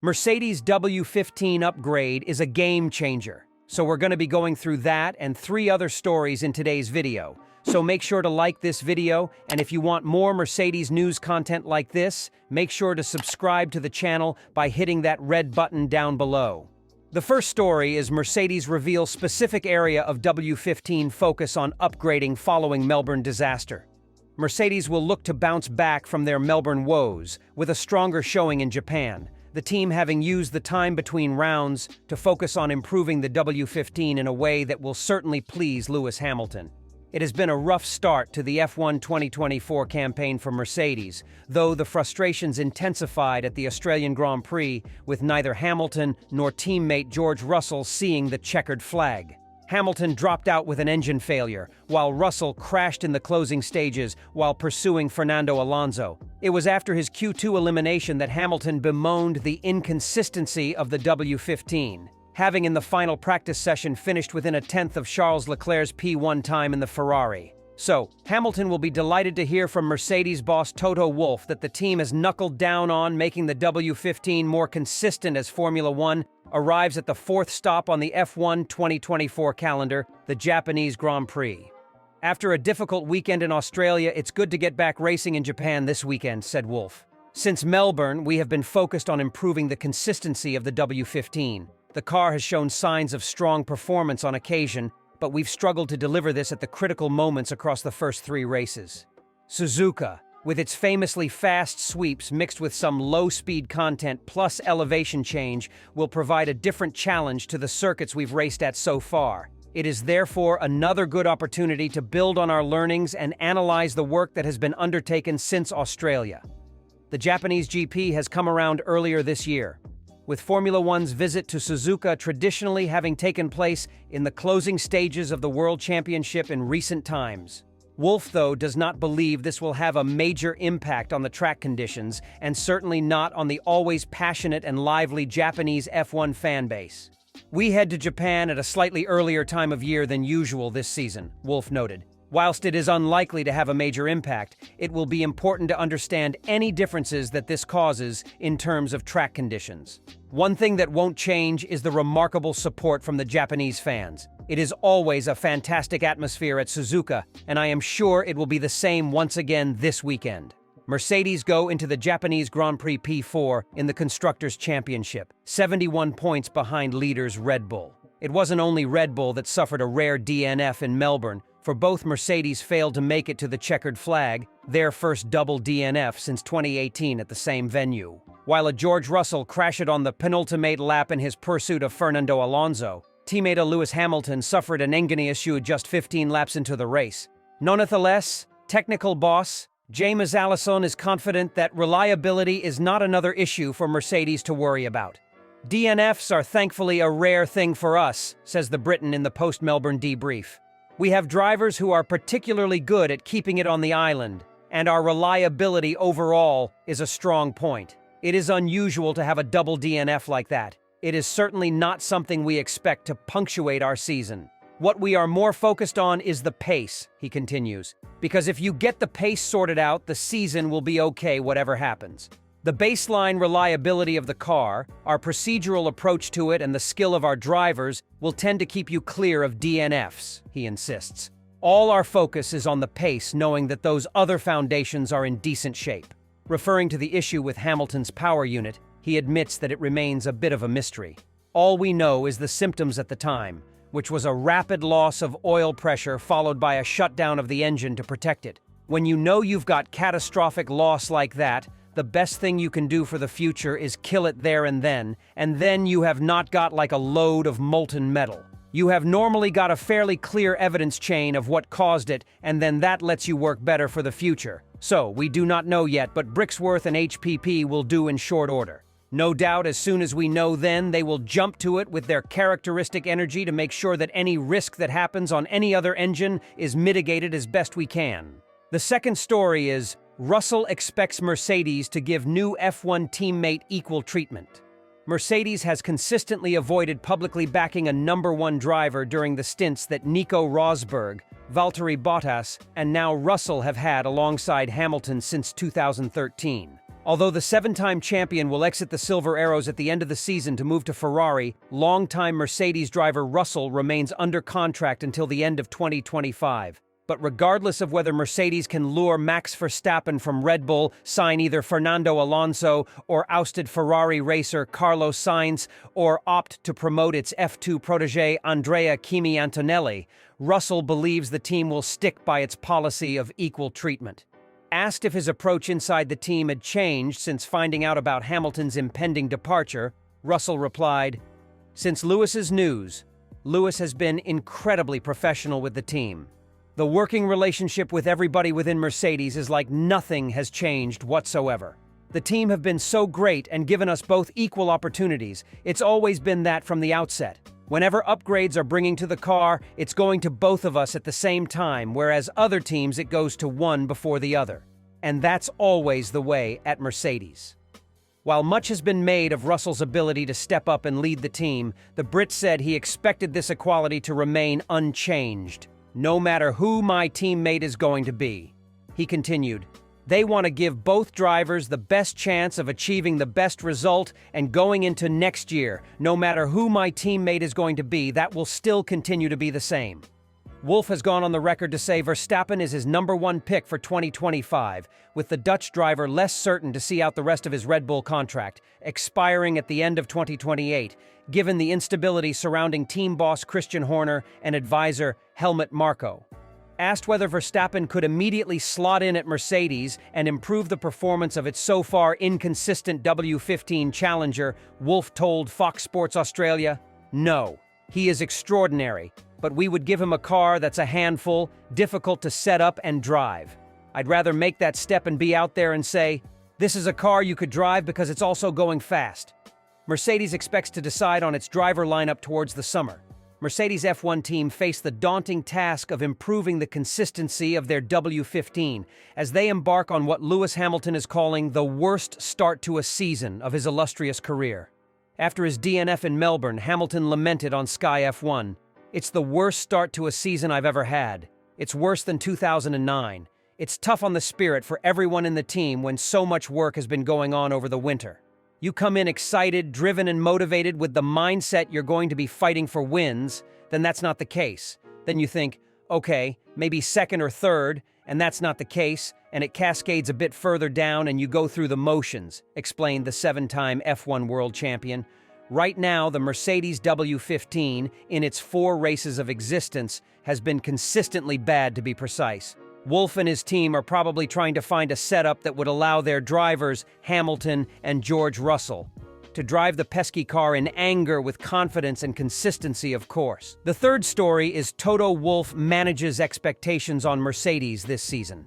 Mercedes W15 upgrade is a game changer, so we're going to be going through that and 3 other stories in today's video. So make sure to like this video, and if you want more Mercedes news content like this, make sure to subscribe to the channel by hitting that red button down below. The first story is Mercedes reveals specific area of W15 focus on upgrading following Melbourne disaster. Mercedes will look to bounce back from their Melbourne woes with a stronger showing in Japan, the team having used the time between rounds to focus on improving the W15 in a way that will certainly please Lewis Hamilton. It has been a rough start to the F1 2024 campaign for Mercedes, though the frustrations intensified at the Australian Grand Prix, with neither Hamilton nor teammate George Russell seeing the checkered flag. Hamilton dropped out with an engine failure, while Russell crashed in the closing stages while pursuing Fernando Alonso. It was after his Q2 elimination that Hamilton bemoaned the inconsistency of the W15, having in the final practice session finished within a tenth of Charles Leclerc's P1 time in the Ferrari. So, Hamilton will be delighted to hear from Mercedes boss Toto Wolff that the team has knuckled down on making the W15 more consistent as Formula One arrives at the 4th stop on the F1 2024 calendar, the Japanese Grand Prix. After a difficult weekend in Australia, it's good to get back racing in Japan this weekend, said Wolff. Since Melbourne, we have been focused on improving the consistency of the W15. The car has shown signs of strong performance on occasion, but we've struggled to deliver this at the critical moments across the first 3 races. Suzuka, with its famously fast sweeps mixed with some low-speed content plus elevation change, will provide a different challenge to the circuits we've raced at so far. It is therefore another good opportunity to build on our learnings and analyze the work that has been undertaken since Australia. The Japanese GP has come around earlier this year, with Formula One's visit to Suzuka traditionally having taken place in the closing stages of the World Championship in recent times. Wolff, though, does not believe this will have a major impact on the track conditions, and certainly not on the always passionate and lively Japanese F1 fan base. We head to Japan at a slightly earlier time of year than usual this season, Wolff noted. Whilst it is unlikely to have a major impact, it will be important to understand any differences that this causes in terms of track conditions. One thing that won't change is the remarkable support from the Japanese fans. It is always a fantastic atmosphere at Suzuka, and I am sure it will be the same once again this weekend. Mercedes go into the Japanese Grand Prix P4 in the Constructors' Championship, 71 points behind leaders Red Bull. It wasn't only Red Bull that suffered a rare DNF in Melbourne, for both Mercedes failed to make it to the checkered flag, their first double DNF since 2018 at the same venue. While a George Russell crashed on the penultimate lap in his pursuit of Fernando Alonso, teammate Lewis Hamilton suffered an engine issue just 15 laps into the race. Nonetheless, technical boss James Allison is confident that reliability is not another issue for Mercedes to worry about. DNFs are thankfully a rare thing for us, says the Briton in the post-Melbourne debrief. We have drivers who are particularly good at keeping it on the island, and our reliability overall is a strong point. It is unusual to have a double DNF like that. It is certainly not something we expect to punctuate our season. What we are more focused on is the pace, he continues, because if you get the pace sorted out, the season will be okay whatever happens. The baseline reliability of the car, our procedural approach to it, and the skill of our drivers will tend to keep you clear of DNFs, he insists. All our focus is on the pace, knowing that those other foundations are in decent shape. Referring to the issue with Hamilton's power unit, he admits that it remains a bit of a mystery. All we know is the symptoms at the time, which was a rapid loss of oil pressure followed by a shutdown of the engine to protect it. When you know you've got catastrophic loss like that, the best thing you can do for the future is kill it there and then you have not got like a load of molten metal. You have normally got a fairly clear evidence chain of what caused it, and then that lets you work better for the future. So, we do not know yet, but Brixworth and HPP will do in short order. No doubt, as soon as we know then, they will jump to it with their characteristic energy to make sure that any risk that happens on any other engine is mitigated as best we can. The second story is, Russell expects Mercedes to give new F1 teammate equal treatment. Mercedes has consistently avoided publicly backing a #1 driver during the stints that Nico Rosberg, Valtteri Bottas, and now Russell have had alongside Hamilton since 2013. Although the seven-time champion will exit the Silver Arrows at the end of the season to move to Ferrari, longtime Mercedes driver Russell remains under contract until the end of 2025. But regardless of whether Mercedes can lure Max Verstappen from Red Bull, sign either Fernando Alonso, or ousted Ferrari racer Carlos Sainz, or opt to promote its F2 protege Andrea Kimi Antonelli, Russell believes the team will stick by its policy of equal treatment. Asked if his approach inside the team had changed since finding out about Hamilton's impending departure, Russell replied, "Since Lewis's news, Lewis has been incredibly professional with the team. The working relationship with everybody within Mercedes is like nothing has changed whatsoever. The team have been so great and given us both equal opportunities. It's always been that from the outset. Whenever upgrades are bringing to the car, it's going to both of us at the same time, whereas other teams it goes to one before the other. And that's always the way at Mercedes." While much has been made of Russell's ability to step up and lead the team, the Brit said he expected this equality to remain unchanged, no matter who my teammate is going to be. He continued, "They want to give both drivers the best chance of achieving the best result, and going into next year, no matter who my teammate is going to be, that will still continue to be the same." Wolff has gone on the record to say Verstappen is his #1 pick for 2025, with the Dutch driver less certain to see out the rest of his Red Bull contract, expiring at the end of 2028, given the instability surrounding team boss Christian Horner and advisor Helmut Marko. Asked whether Verstappen could immediately slot in at Mercedes and improve the performance of its so far inconsistent W15 challenger, Wolff told Fox Sports Australia, "No, he is extraordinary, but we would give him a car that's a handful, difficult to set up and drive. I'd rather make that step and be out there and say, this is a car you could drive because it's also going fast." Mercedes expects to decide on its driver lineup towards the summer. Mercedes' F1 team faced the daunting task of improving the consistency of their W15 as they embark on what Lewis Hamilton is calling the worst start to a season of his illustrious career. After his DNF in Melbourne, Hamilton lamented on Sky F1, "It's the worst start to a season I've ever had. It's worse than 2009. It's tough on the spirit for everyone in the team when so much work has been going on over the winter. You come in excited, driven, and motivated with the mindset you're going to be fighting for wins, then that's not the case. Then you think, okay, maybe second or third, and that's not the case, and it cascades a bit further down and you go through the motions," explained the seven-time F1 world champion. Right now, the Mercedes W15, in its 4 races of existence, has been consistently bad, to be precise. Wolff and his team are probably trying to find a setup that would allow their drivers, Hamilton and George Russell, to drive the pesky car in anger with confidence and consistency, of course. The third story is Toto Wolff manages expectations on Mercedes this season.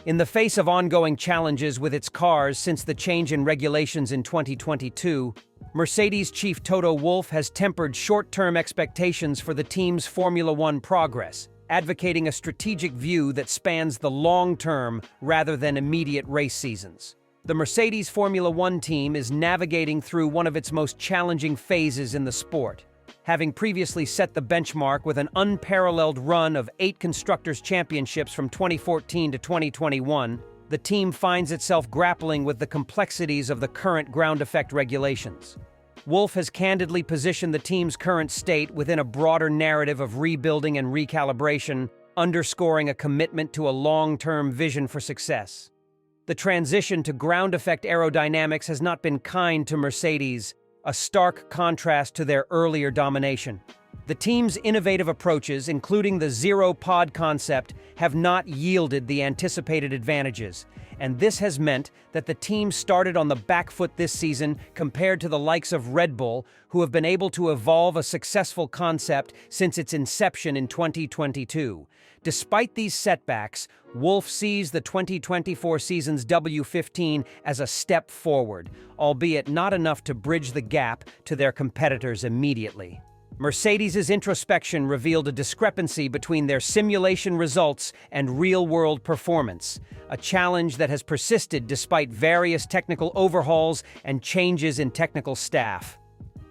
In the face of ongoing challenges with its cars since the change in regulations in 2022, Mercedes chief Toto Wolff has tempered short-term expectations for the team's Formula One progress, advocating a strategic view that spans the long term rather than immediate race seasons. The Mercedes Formula One team is navigating through one of its most challenging phases in the sport. Having previously set the benchmark with an unparalleled run of 8 Constructors' Championships from 2014 to 2021, the team finds itself grappling with the complexities of the current ground effect regulations. Wolff has candidly positioned the team's current state within a broader narrative of rebuilding and recalibration, underscoring a commitment to a long-term vision for success. The transition to ground effect aerodynamics has not been kind to Mercedes, a stark contrast to their earlier domination. The team's innovative approaches, including the zero-pod concept, have not yielded the anticipated advantages, and this has meant that the team started on the back foot this season compared to the likes of Red Bull, who have been able to evolve a successful concept since its inception in 2022. Despite these setbacks, Wolff sees the 2024 season's W15 as a step forward, albeit not enough to bridge the gap to their competitors immediately. Mercedes' introspection revealed a discrepancy between their simulation results and real-world performance, a challenge that has persisted despite various technical overhauls and changes in technical staff.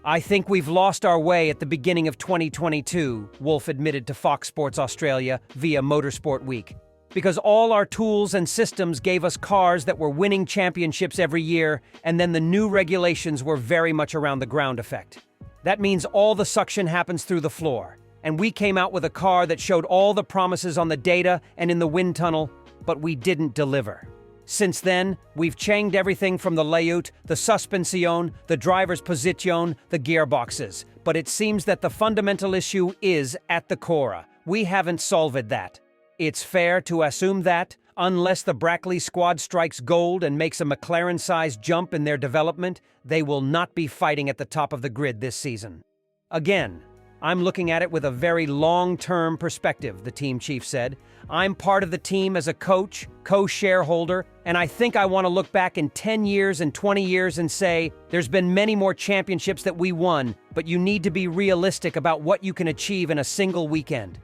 "I think we've lost our way at the beginning of 2022, Wolff admitted to Fox Sports Australia via Motorsport Week. Because all our tools and systems gave us cars that were winning championships every year, and then the new regulations were very much around the ground effect. That means all the suction happens through the floor, and we came out with a car that showed all the promises on the data and in the wind tunnel, but we didn't deliver. Since then, we've changed everything from the layout, the suspension, the driver's position, the gearboxes, but it seems that the fundamental issue is at the core. We haven't solved that. It's fair to assume that, unless the Brackley squad strikes gold and makes a McLaren-sized jump in their development, they will not be fighting at the top of the grid this season. Again, I'm looking at it with a very long-term perspective, the team chief said. I'm part of the team as a coach, co-shareholder, and I think I want to look back in 10 years and 20 years and say, there's been many more championships that we won, but you need to be realistic about what you can achieve in a single weekend.